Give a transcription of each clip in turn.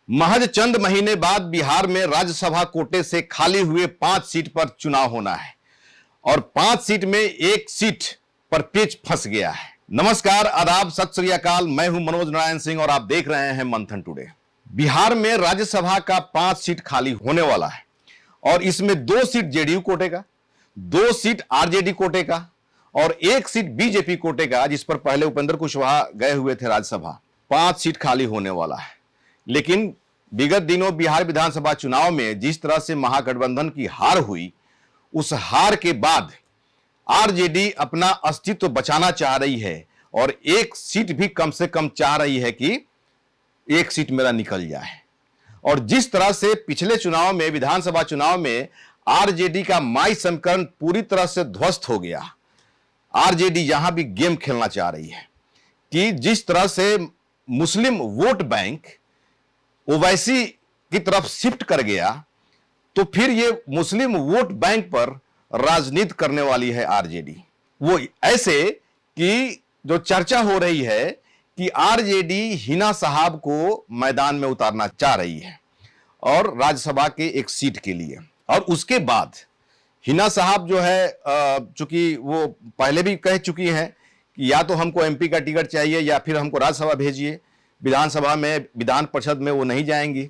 महज चंद महीने बाद बिहार में राज्यसभा कोटे से खाली हुए 5 सीट पर चुनाव होना है और 5 सीट में 1 सीट पर पेच फंस गया है। नमस्कार, आदाब, सत श्री अकाल। मैं हूं मनोज नारायण सिंह और आप देख रहे हैं मंथन टुडे। बिहार में राज्यसभा का 5 सीट खाली होने वाला है और इसमें 2 सीट जेडीयू कोटे का, 2 सीट आरजेडी कोटे का और 1 सीट बीजेपी कोटे का, जिस पर पहले उपेंद्र कुशवाहा गए हुए थे राज्यसभा। 5 सीट खाली होने वाला है। लेकिन विगत दिनों बिहार विधानसभा चुनाव में जिस तरह से महागठबंधन की हार हुई, उस हार के बाद आरजेडी अपना अस्तित्व बचाना चाह रही है और 1 सीट भी कम से कम चाह रही है कि 1 सीट मेरा निकल जाए। और जिस तरह से पिछले चुनाव में, विधानसभा चुनाव में आरजेडी का माई समीकरण पूरी तरह से ध्वस्त हो गया, आरजेडी यहां भी गेम खेलना चाह रही है कि जिस तरह से मुस्लिम वोट बैंक ओवैसी की तरफ शिफ्ट कर गया, तो फिर ये मुस्लिम वोट बैंक पर राजनीति करने वाली है आरजेडी। वो ऐसे कि जो चर्चा हो रही है कि आरजेडी हिना साहब को मैदान में उतारना चाह रही है और राज्यसभा के 1 सीट के लिए। और उसके बाद हिना साहब जो है, चूंकि वो पहले भी कह चुकी हैं कि या तो हमको एमपी का टिकट चाहिए या फिर हमको राज्यसभा भेजिए, विधानसभा में, विधान परिषद में वो नहीं जाएंगी।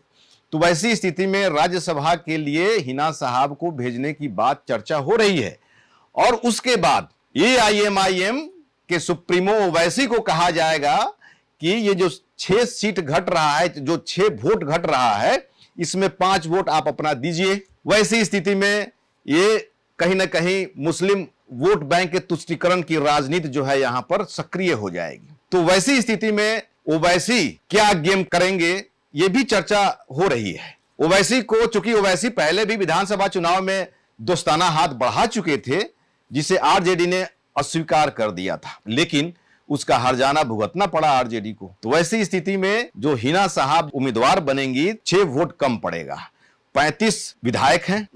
तो वैसी स्थिति में राज्यसभा के लिए हिना साहब को भेजने की बात चर्चा हो रही है। और उसके बाद एआईएमआईएम के सुप्रीमो ओवैसी को कहा जाएगा कि ये जो 6 सीट घट रहा है, जो 6 वोट घट रहा है, इसमें 5 वोट आप अपना दीजिए। वैसी स्थिति में ये कहीं ना कहीं मुस्लिम वोट बैंक के तुष्टीकरण की राजनीति जो है यहां पर सक्रिय हो जाएगी। तो वैसी स्थिति में ओवैसी क्या गेम करेंगे, ये भी चर्चा हो रही है। ओवैसी को, चूंकि ओवैसी पहले भी विधानसभा चुनाव में दोस्ताना हाथ बढ़ा चुके थे, जिसे आरजेडी ने अस्वीकार कर दिया था, लेकिन उसका हर्जाना भुगतना पड़ा आरजेडी को। तो वैसी स्थिति में जो हिना साहब उम्मीदवार बनेंगी, 6 वोट कम पड़ेगा। 35 विधायक हैं,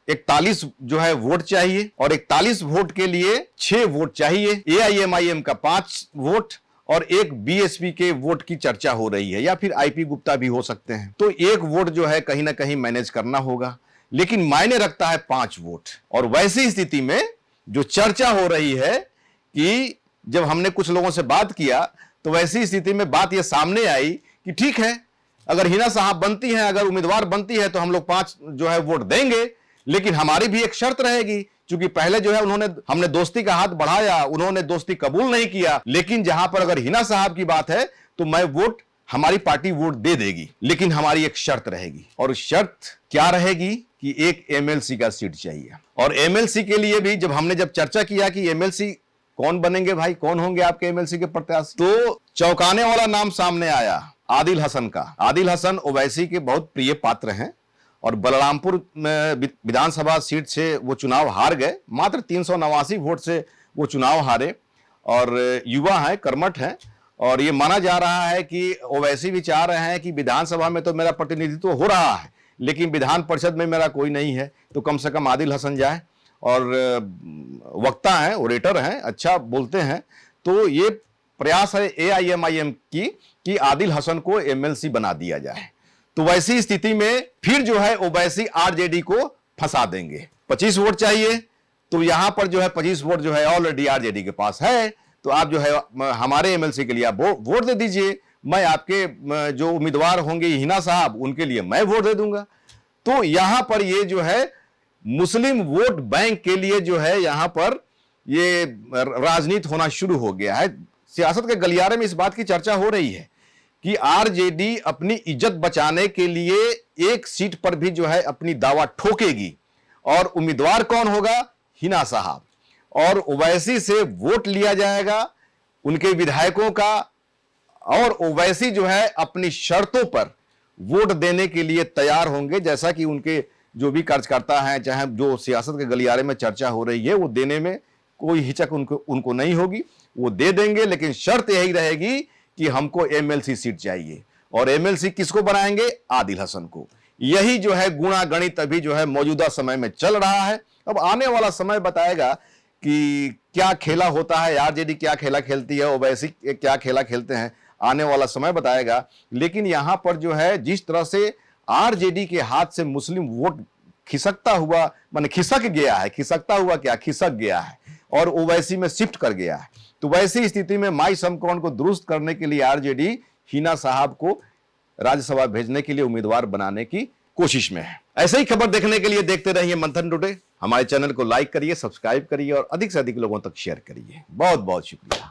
41 जो है वोट चाहिए और 41 वोट के लिए 6 वोट चाहिए। एआईएमआईएम का 5 वोट और 1 बीएसपी के वोट की चर्चा हो रही है, या फिर आईपी गुप्ता भी हो सकते हैं। तो 1 वोट जो है कहीं ना कहीं मैनेज करना होगा, लेकिन मायने रखता है 5 वोट। और वैसी स्थिति में जो चर्चा हो रही है कि जब हमने कुछ लोगों से बात किया, तो वैसी स्थिति में बात यह सामने आई कि ठीक है, अगर हिना साहब बनती हैं, अगर उम्मीदवार बनती है, तो हम लोग 5 जो है वोट देंगे, लेकिन हमारी भी एक शर्त रहेगी। क्योंकि पहले जो है हमने दोस्ती का हाथ बढ़ाया, उन्होंने दोस्ती कबूल नहीं किया, लेकिन जहां पर अगर हिना साहब की बात है तो मैं वोट, हमारी पार्टी वोट दे देगी, लेकिन हमारी एक शर्त रहेगी। और शर्त क्या रहेगी कि 1 एमएलसी का सीट चाहिए। और एमएलसी के लिए भी जब चर्चा किया कि एमएलसी कौन बनेंगे भाई, कौन होंगे आपके एमएलसी के प्रत्याशी, तो चौंकाने वाला नाम सामने आया आदिल हसन का। आदिल हसन ओवैसी के बहुत प्रिय पात्र हैं और बलरामपुर विधानसभा सीट से वो चुनाव हार गए। मात्र 389 वोट से वो चुनाव हारे और युवा हैं, कर्मठ हैं। और ये माना जा रहा है कि ओवैसी भी चाह रहे हैं कि विधानसभा में तो मेरा प्रतिनिधित्व हो रहा है, लेकिन विधान परिषद में मेरा कोई नहीं है, तो कम से कम आदिल हसन जाए। और वक्ता हैं, ओरेटर हैं, अच्छा बोलते हैं। तो ये प्रयास है एआईएमआईएम की कि आदिल हसन को एमएलसी बना दिया जाए। तो वैसी स्थिति में फिर जो है ओवैसी आरजेडी को फंसा देंगे। 25 वोट चाहिए, तो यहां पर जो है 25 वोट जो है ऑलरेडी आरजेडी के पास है, तो आप जो है हमारे एमएलसी के लिए आप वोट दे दीजिए, मैं आपके जो उम्मीदवार होंगे हिना साहब, उनके लिए मैं वोट दे दूंगा। तो यहां पर ये जो है मुस्लिम वोट बैंक के लिए जो है यहां पर ये राजनीति होना शुरू हो गया है। सियासत के गलियारे में इस बात की चर्चा हो रही है कि आरजेडी अपनी इज्जत बचाने के लिए 1 सीट पर भी जो है अपनी दावा ठोकेगी। और उम्मीदवार कौन होगा? हिना साहब। और ओवैसी से वोट लिया जाएगा, उनके विधायकों का, और ओवैसी जो है अपनी शर्तों पर वोट देने के लिए तैयार होंगे। जैसा कि उनके जो भी कार्यकर्ता हैं, चाहे जो सियासत के गलियारे में चर्चा हो रही है, वो देने में कोई हिचक उनको नहीं होगी, वो दे देंगे। लेकिन शर्त यही रहेगी कि हमको एमएलसी सीट चाहिए। और एमएलसी किसको बनाएंगे? आदिल हसन को। यही जो है गुणा गणित अभी जो है मौजूदा समय में चल रहा है। अब आने वाला समय बताएगा कि क्या खेला होता है, आरजेडी क्या खेला खेलती है, ओवैसी क्या खेला खेलते हैं। आने वाला समय बताएगा। लेकिन यहां पर जो है जिस तरह से आरजेडी के हाथ से मुस्लिम वोट खिसकता हुआ, माने खिसक गया है, खिसकता हुआ क्या, खिसक गया है और ओवैसी में शिफ्ट कर गया है। तो वैसी स्थिति में माई समकोण को दुरुस्त करने के लिए आरजेडी हिना साहब को राज्यसभा भेजने के लिए उम्मीदवार बनाने की कोशिश में है। ऐसे ही खबर देखने के लिए देखते रहिए मंथन टुडे। हमारे चैनल को लाइक करिए, सब्सक्राइब करिए और अधिक से अधिक लोगों तक शेयर करिए। बहुत बहुत शुक्रिया।